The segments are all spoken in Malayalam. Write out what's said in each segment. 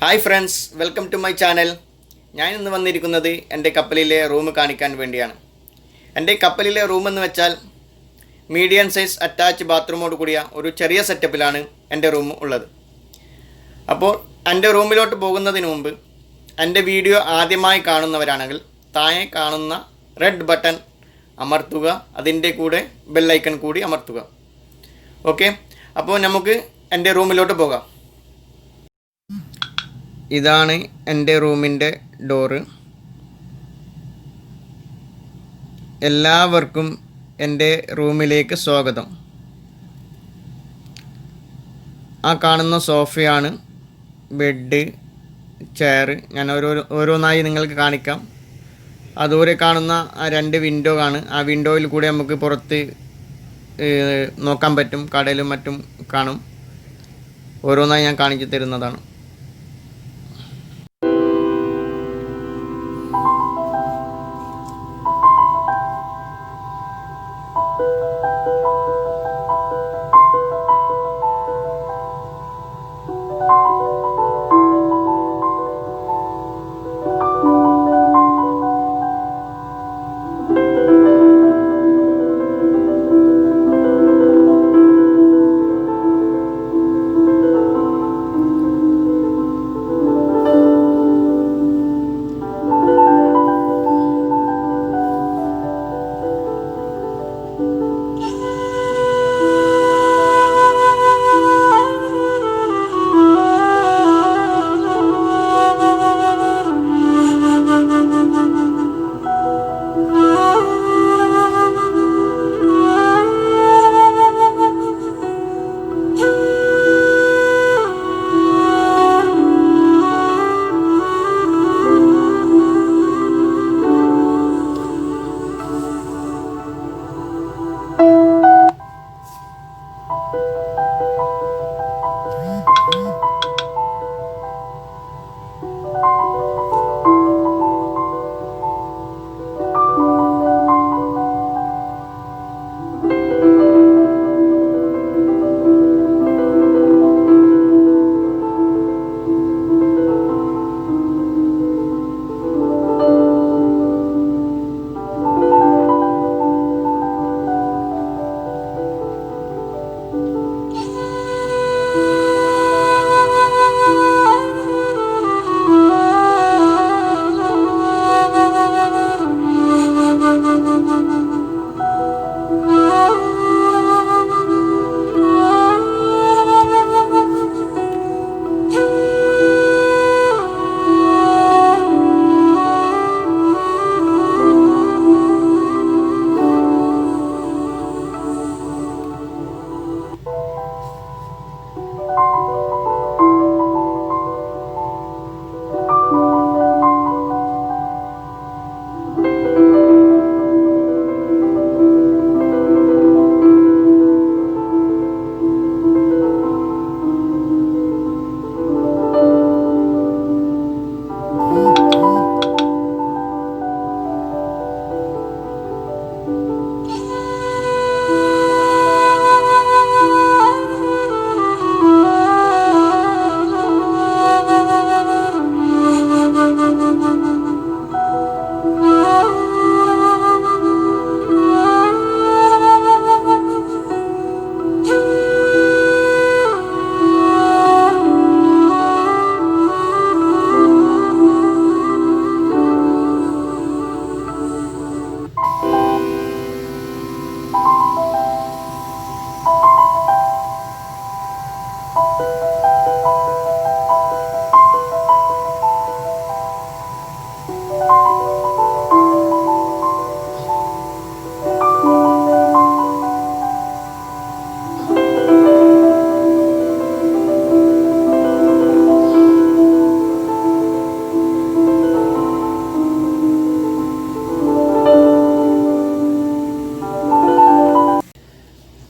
Hi friends, welcome to my channel. ഞാൻ ഇന്ന് വന്നിരിക്കുന്നത് എൻ്റെ കപ്പലിലെ റൂം കാണിക്കാൻ വേണ്ടിയാണ്. എൻ്റെ കപ്പലിലെ റൂം എന്ന് വെച്ചാൽ മീഡിയം സൈസ് അറ്റാച്ച് ബാത്റൂമോട് കൂടിയ ഒരു ചെറിയ സെറ്റപ്പിലാണ് എൻ്റെ റൂം ഉള്ളത്. അപ്പോൾ എൻ്റെ റൂമിലോട്ട് പോകുന്നതിന് മുമ്പ് എൻ്റെ വീഡിയോ ആദ്യമായി കാണുന്നവരാണെങ്കിൽ താഴെ കാണുന്ന റെഡ് ബട്ടൺ അമർത്തുക, അതിൻ്റെ കൂടെ ബെല്ലൈക്കൺ കൂടി അമർത്തുക. ഓക്കെ, അപ്പോൾ നമുക്ക് എൻ്റെ റൂമിലോട്ട് പോകാം. ഇതാണ് എൻ്റെ റൂമിൻ്റെ ഡോറ്. എല്ലാവർക്കും എൻ്റെ റൂമിലേക്ക് സ്വാഗതം. ആ കാണുന്ന സോഫയാണ്, ബെഡ്, ചെയർ. ഞാൻ ഓരോന്നായി നിങ്ങൾക്ക് കാണിക്കാം. അതുപോലെ കാണുന്ന ആ 2 വിൻഡോ ആണ്. ആ വിൻഡോയിൽ കൂടെ നമുക്ക് പുറത്ത് നോക്കാൻ പറ്റും. കടലും മറ്റും കാണും. ഓരോന്നായി ഞാൻ കാണിച്ചു തരുന്നതാണ്.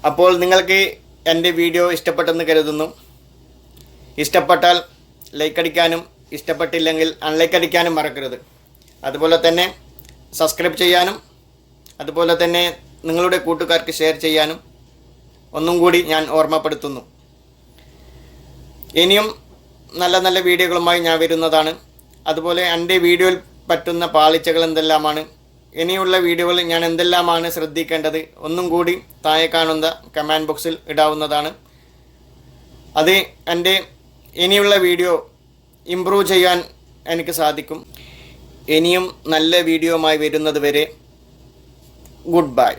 അപ്പോൾ നിങ്ങൾക്ക് എൻ്റെ വീഡിയോ ഇഷ്ടപ്പെട്ടെന്ന് കരുതുന്നു. ഇഷ്ടപ്പെട്ടാൽ ലൈക്ക് അടിക്കാനും ഇഷ്ടപ്പെട്ടില്ലെങ്കിൽ അൺലൈക്ക് അടിക്കാനും മറക്കരുത്. അതുപോലെ തന്നെ സബ്സ്ക്രൈബ് ചെയ്യാനും അതുപോലെ തന്നെ നിങ്ങളുടെ കൂട്ടുകാർക്ക് ഷെയർ ചെയ്യാനും ഒന്നും കൂടി ഞാൻ ഓർമ്മപ്പെടുത്തുന്നു. ഇനിയും നല്ല നല്ല വീഡിയോകളുമായി ഞാൻ വരുന്നതാണ്. അതുപോലെ എൻ്റെ വീഡിയോയിൽ പറ്റുന്ന പാളിച്ചകൾ എന്തെല്ലാമാണ്, ഇനിയുള്ള വീഡിയോകളിൽ ഞാൻ എന്തെല്ലാമാണ് ശ്രദ്ധിക്കേണ്ടത് ഒന്നും കൂടി താഴെ കാണുന്ന കമൻറ്റ് ബോക്സിൽ ഇടാവുന്നതാണ്. അത് എൻ്റെ ഇനിയുള്ള വീഡിയോ ഇംപ്രൂവ് ചെയ്യാൻ എനിക്ക് സാധിക്കും. ഇനിയും നല്ല വീഡിയോയുമായി വരുന്നത് വരെ ഗുഡ് ബൈ.